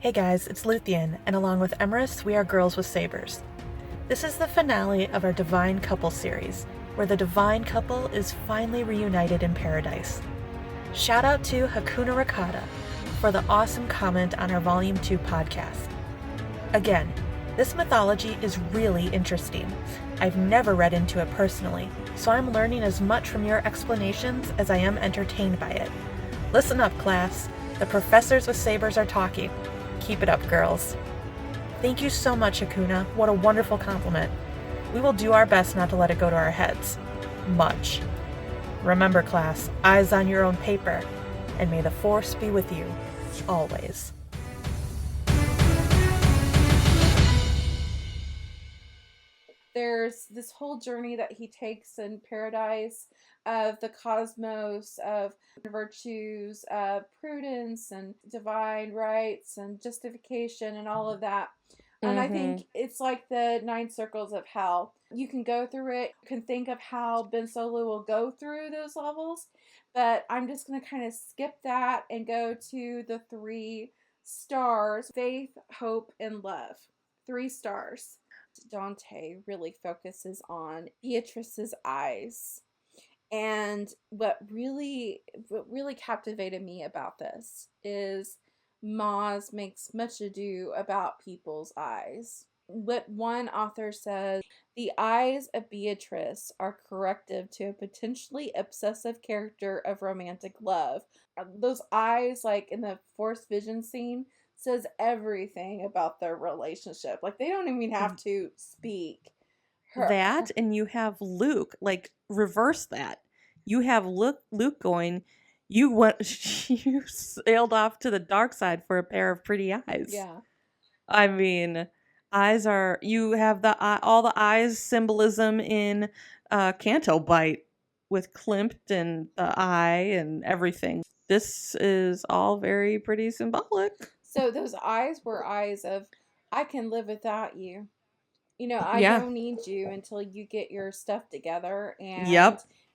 Hey guys, it's Luthien, and along with Emerus, we are Girls with Sabers. This is the finale of our Divine Couple series, where the Divine Couple is finally reunited in paradise. Shout out to Hakuna Rakata for the awesome comment on our Volume 2 podcast. Again, this mythology is really interesting. I've never read into it personally, so I'm learning as much from your explanations as I am entertained by it. Listen up, class. The professors with sabers are talking. Keep it up, girls. Thank you so much, Hakuna. What a wonderful compliment. We will do our best not to let it go to our heads. Much. Remember, class, eyes on your own paper, and may the Force be with you, always. There's this whole journey that he takes in paradise of the cosmos, of virtues, of prudence and divine rights and justification and all of that. And I think it's like the 9 circles of hell. You can go through it. You can think of how Ben Solo will go through those levels. But I'm just going to kind of skip that and go to the 3 stars. Faith, hope, and love. 3 stars. Dante really focuses on Beatrice's eyes. And what really captivated me about this is Maz makes much ado about people's eyes. What one author says, the eyes of Beatrice are corrective to a potentially obsessive character of romantic love. Those eyes, like in the Force Vision scene, says everything about their relationship. Like, they don't even have to speak. And you have Luke, like, reverse that. You have Luke going, you sailed off to the dark side for a pair of pretty eyes. Yeah. I mean, eyes are, you have all the eyes symbolism in Canto Bite with Klimt and the eye and everything. This is all very pretty symbolic. So those eyes were eyes of, I can live without you. You know, I don't need you until you get your stuff together and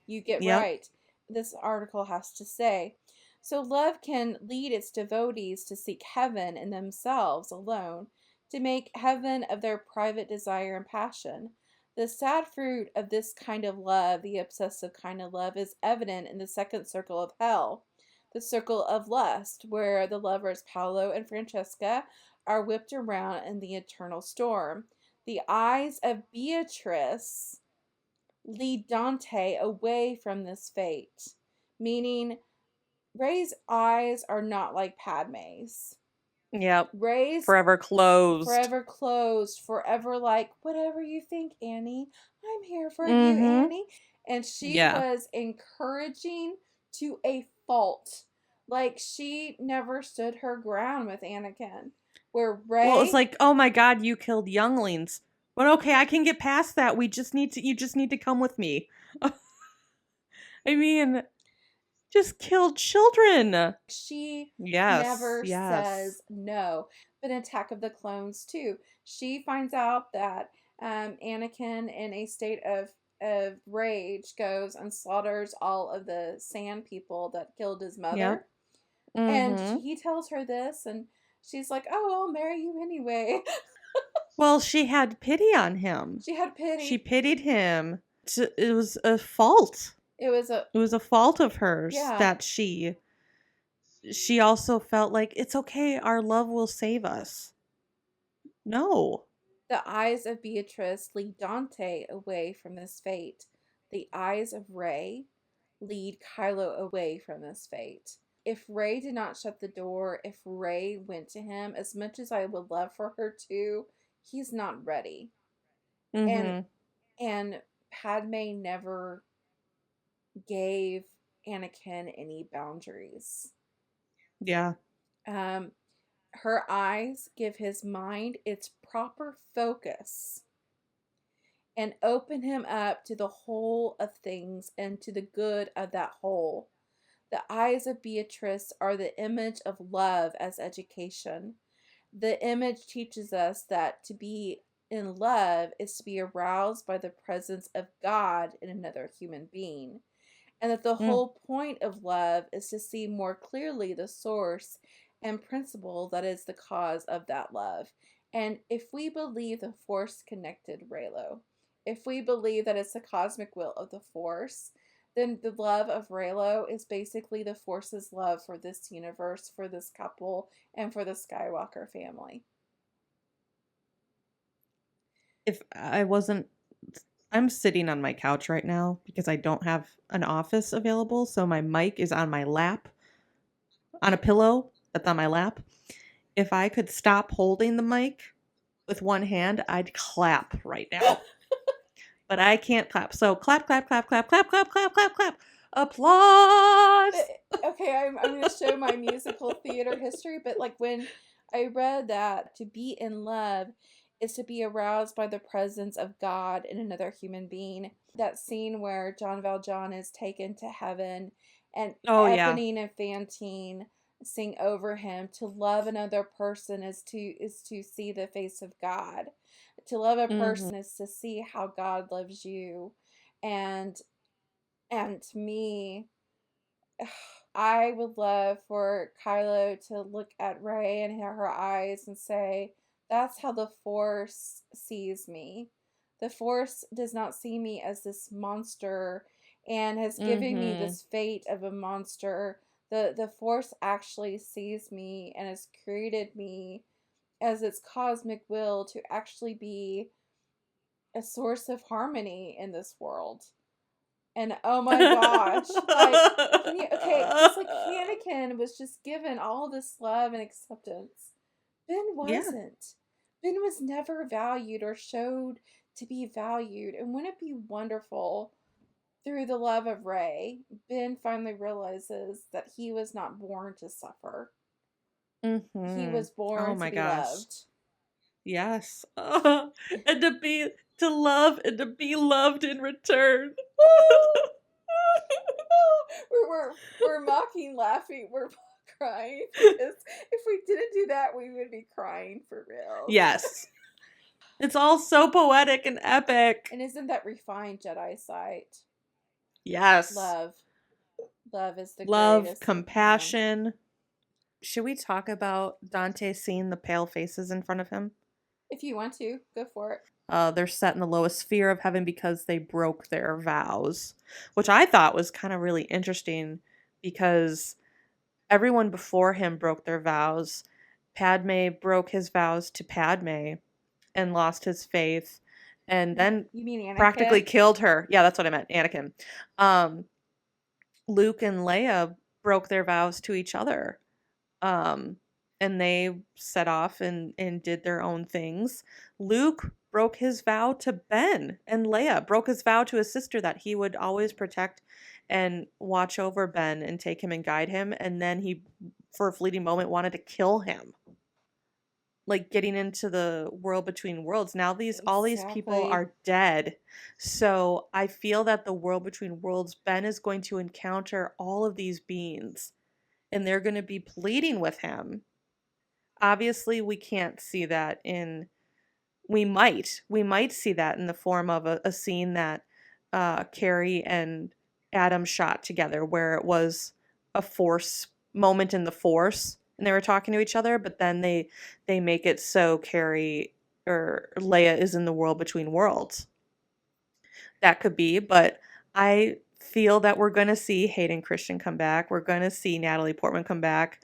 you get right. This article has to say. So love can lead its devotees to seek heaven in themselves alone, to make heaven of their private desire and passion. The sad fruit of this kind of love, the obsessive kind of love, is evident in the second circle of hell, the circle of lust, where the lovers Paolo and Francesca are whipped around in the eternal storm. The eyes of Beatrice lead Dante away from this fate, meaning Rey's eyes are not like Padme's. Yep. Rey's forever closed, forever like, whatever you think, Annie, I'm here for you, Annie. And she was encouraging to a fault. Like, she never stood her ground with Anakin. Where Rey, well, it's like, oh my god, you killed younglings. But okay, I can get past that. You just need to come with me. I mean, just kill children. She never says no. But in Attack of the Clones too, she finds out that Anakin, in a state of rage, goes and slaughters all of the sand people that killed his mother. And he tells her this, and she's like, oh, I'll marry you anyway. Well, she had pity on him. She had pity. She pitied him. It was a fault. It was a fault of hers that she also felt like, it's okay, our love will save us. No. The eyes of Beatrice lead Dante away from this fate. The eyes of Rey lead Kylo away from this fate. If Rey did not shut the door, if Rey went to him, as much as I would love for her to, he's not ready. And Padme never gave Anakin any boundaries. Yeah. Her eyes give his mind its proper focus and open him up to the whole of things and to the good of that whole. The eyes of Beatrice are the image of love as education. The image teaches us that to be in love is to be aroused by the presence of God in another human being. And that the whole point of love is to see more clearly the source and principle that is the cause of that love. And if we believe the Force connected Reylo, if we believe that it's the cosmic will of the Force, then the love of Reylo is basically the Force's love for this universe, for this couple, and for the Skywalker family. If I wasn't, I'm sitting on my couch right now because I don't have an office available, so my mic is on my lap, on a pillow that's on my lap. If I could stop holding the mic with one hand, I'd clap right now. But I can't clap. So clap, clap, clap, clap, clap, clap, clap, clap, clap. Applause. Okay, I'm going to show my musical theater history, but like when I read that to be in love is to be aroused by the presence of God in another human being. That scene where John Valjean is taken to heaven and Eponine and Fantine sing over him. To love another person is to see the face of God. To love a person is to see how God loves you. And to me, I would love for Kylo to look at Rey in her eyes and say, that's how the Force sees me. The Force does not see me as this monster and has given me this fate of a monster. The Force actually sees me and has created me as its cosmic will to actually be a source of harmony in this world. And oh my gosh, it's like Anakin was just given all this love and acceptance. Ben wasn't. Yeah. Ben was never valued or showed to be valued. And wouldn't it be wonderful, through the love of Rey, Ben finally realizes that he was not born to suffer. He was born to be loved. Yes. And to love and to be loved in return. we're mocking, laughing, we're crying, because if we didn't do that, we would be crying for real. Yes. It's all so poetic and epic. And isn't that refined Jedi sight? Yes. Love is the greatest. Compassion. Should we talk about Dante seeing the pale faces in front of him? If you want to, go for it. They're set in the lowest sphere of heaven because they broke their vows, which I thought was kind of really interesting because everyone before him broke their vows. Padme broke his vows to Padme and lost his faith, and then you mean Anakin? Practically killed her. Yeah, that's what I meant, Anakin. Luke and Leia broke their vows to each other. And they set off and did their own things. Luke broke his vow to Ben, and Leia broke his vow to his sister that he would always protect and watch over Ben and take him and guide him. And then he, for a fleeting moment, wanted to kill him. Like getting into the world between worlds. Now all these people are dead. So I feel that the world between worlds, Ben is going to encounter all of these beings, and they're going to be pleading with him. Obviously, we can't see that we might see that in the form of a scene that Carrie and Adam shot together, where it was a Force moment in the Force and they were talking to each other, but then they make it so Carrie or Leia is in the world between worlds. That could be, but I feel that we're going to see Hayden Christensen come back. We're going to see Natalie Portman come back.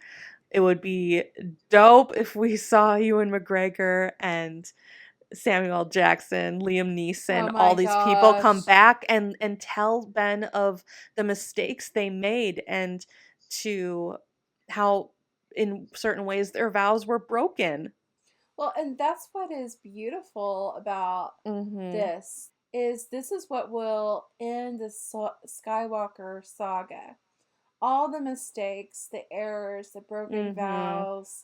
It would be dope if we saw Ewan McGregor and Samuel Jackson, Liam Neeson, all these people come back and tell Ben of the mistakes they made and to how in certain ways their vows were broken. Well, and that's what is beautiful about this is what will end the Skywalker saga. All the mistakes, the errors, the broken vows,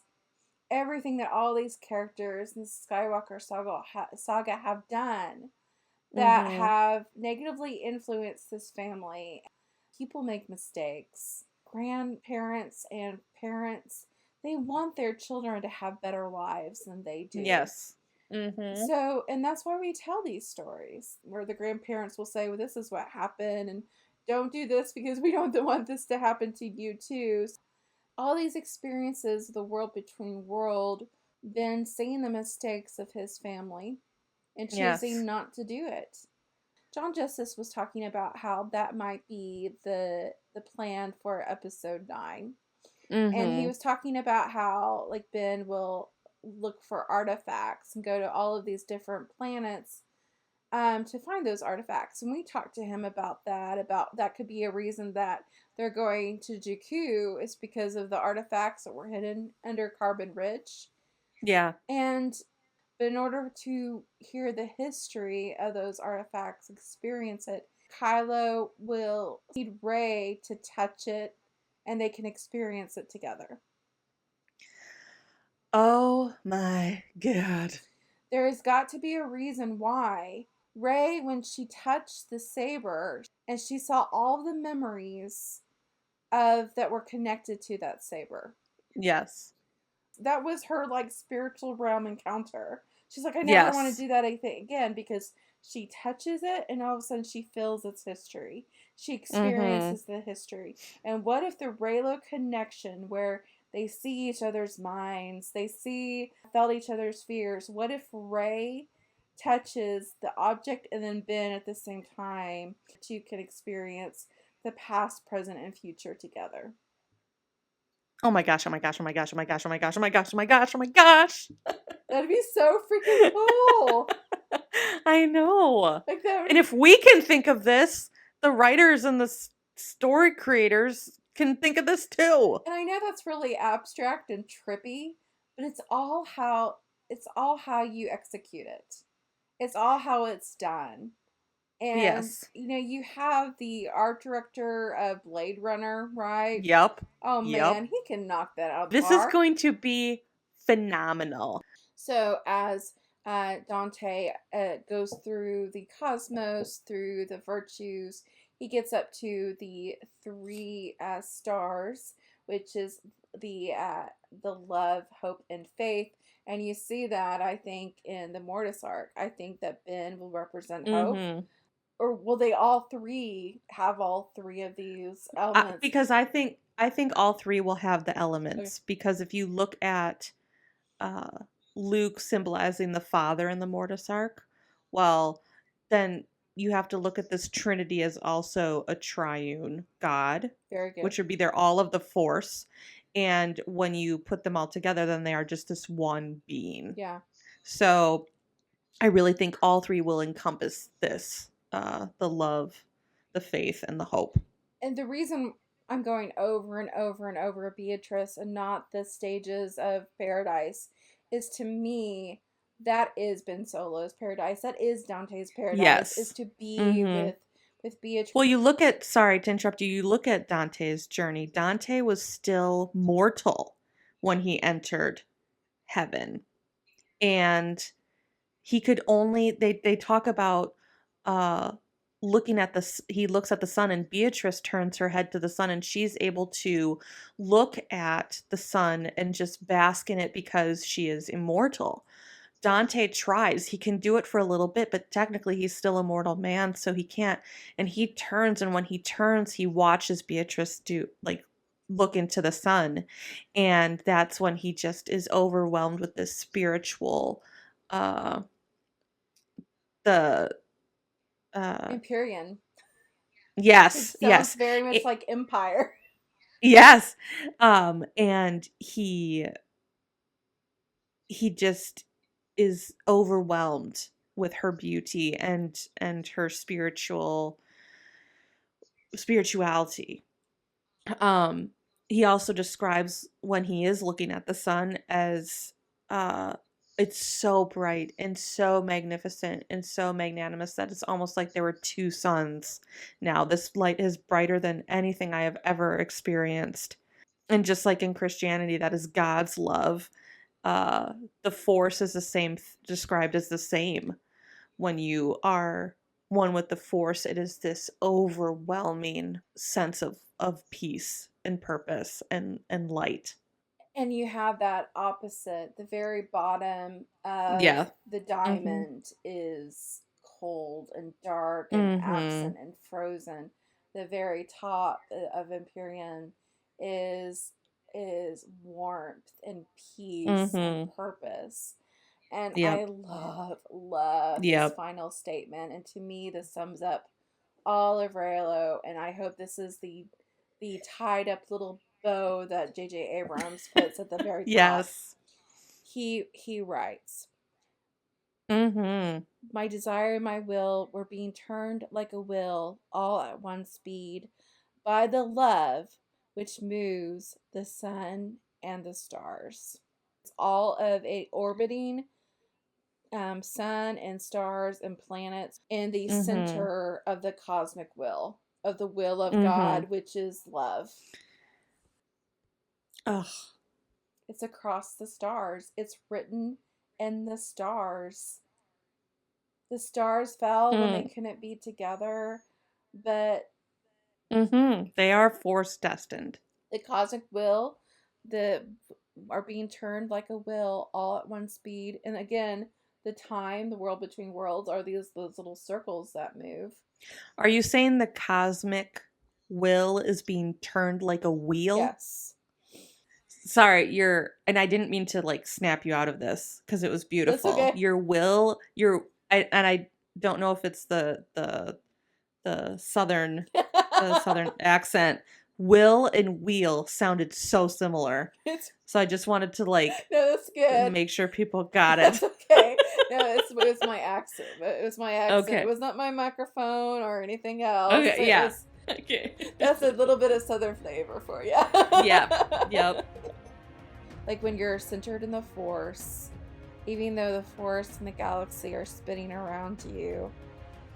everything that all these characters in the Skywalker saga have done that have negatively influenced this family. People make mistakes. Grandparents and parents, they want their children to have better lives than they do. Yes. So, and that's why we tell these stories, where the grandparents will say, well, this is what happened, and don't do this because we don't want this to happen to you too. all these experiences of the world between world, Ben seeing the mistakes of his family and choosing Yes. not to do it. John Justice was talking about how that might be the plan for episode 9. And he Mm-hmm. was talking about how like Ben will look for artifacts and go to all of these different planets to find those artifacts. And we talked to him about that could be a reason that they're going to Jakku is because of the artifacts that were hidden under Carbon Ridge. Yeah. And but in order to hear the history of those artifacts, experience it, Kylo will need Rey to touch it and they can experience it together. Oh my God. There has got to be a reason why Rey, when she touched the saber and she saw all the memories of that were connected to that saber. Yes. That was her like spiritual realm encounter. She's like, I never want to Yes. do that again because she touches it and all of a sudden she feels its history. She experiences the history. And what if the Reylo connection where they see each other's minds, felt each other's fears. What if Rey touches the object and then Ben at the same time? Two can experience the past, present, and future together. Oh my gosh, oh my gosh, oh my gosh, oh my gosh, oh my gosh, oh my gosh, oh my gosh, oh my gosh. That'd be so freaking cool. I know. Like that would... And if we can think of this, the writers and the story creators can think of this too. And I know that's really abstract and trippy, but it's all how you execute it. It's all how it's done. And Yes. you have the art director of Blade Runner, right? Yep. Oh Yep. man, he can knock that out of the This park. is going to be phenomenal. So as Dante goes through the cosmos, through the virtues, he gets up to the 3 stars, which is the love, hope, and faith. And you see that, I think, in the Mortis arc. I think that Ben will represent hope. Or will they all 3 have all 3 of these elements? Because I think all 3 will have the elements. Okay. Because if you look at Luke symbolizing the father in the Mortis arc, well, then you have to look at this Trinity as also a triune God. Very good. Which would be they're all of the Force. And when you put them all together, then they are just this one being. Yeah. So I really think all 3 will encompass this. The love, the faith, and the hope. And the reason I'm going over and over and over Beatrice and not the stages of Paradise is, to me, that is Ben Solo's Paradise. That is Dante's Paradise. Yes. Is to be with Beatrice. Well, you look at, sorry to interrupt you, you look at Dante's journey. Dante was still mortal when he entered heaven. And he could only, they talk about he looks at the sun, and Beatrice turns her head to the sun, and she's able to look at the sun and just bask in it because she is immortal. Dante tries. He can do it for a little bit, but technically he's still a mortal man, so he can't. And he turns, and when he turns, he watches Beatrice look into the sun, and that's when he just is overwhelmed with this spiritual Empyrean. Yes, It sounds very much like Empire. Yes. And he just is overwhelmed with her beauty and her spirituality. He also describes when he is looking at the sun as it's so bright and so magnificent and so magnanimous that it's almost like there were 2 suns. Now this light is brighter than anything I have ever experienced. And just like in Christianity, that is God's love. The Force is the same, described as the same. When you are one with the Force, it is this overwhelming sense of peace and purpose and light. And you have that opposite. The very bottom of the diamond is cold and dark and absent and frozen. The very top of Empyrean is is warmth and peace and purpose. And I love this final statement. And to me, this sums up all of Reylo. And I hope this is the tied up little bow that J.J. Abrams puts at the very top. Yes. He writes, my desire and my will were being turned like a wheel, all at one speed, by the love which moves the sun and the stars. It's all of a orbiting sun and stars and planets in the center of the cosmic will, of the will of God, which is love. Ugh. It's across the stars. It's written in the stars. The stars fell when they couldn't be together, but they are force destined. The cosmic will, are being turned like a wheel, all at one speed. And again, the time, the world between worlds, are those little circles that move. Are you saying the cosmic will is being turned like a wheel? Yes. Sorry, and I didn't mean to like snap you out of this because it was beautiful. That's okay. Your will, I don't know if it's the southern accent. Will and wheel sounded so similar. So I just wanted to no, that's good. Make sure people got it. That's okay. No, it's my accent. It was my accent. Okay. It was not my microphone or anything else. Okay, yeah. Okay. That's a little bit of southern flavor for you. Yep. Like when you're centered in the force, even though the force and the galaxy are spinning around you,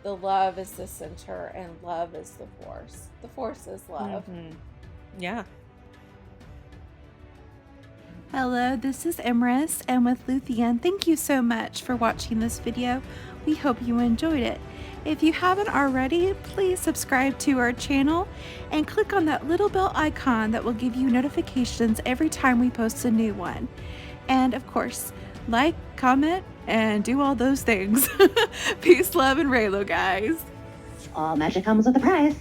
the love is the center and love is the force. The force is love. Yeah. Hello, this is Emrys, and with Luthien, thank you so much for watching this video. We hope you enjoyed it. If you haven't already, please subscribe to our channel and click on that little bell icon that will give you notifications every time we post a new one. And of course, like, comment, and do all those things. Peace, love, and Reylo, guys. All magic comes with a price.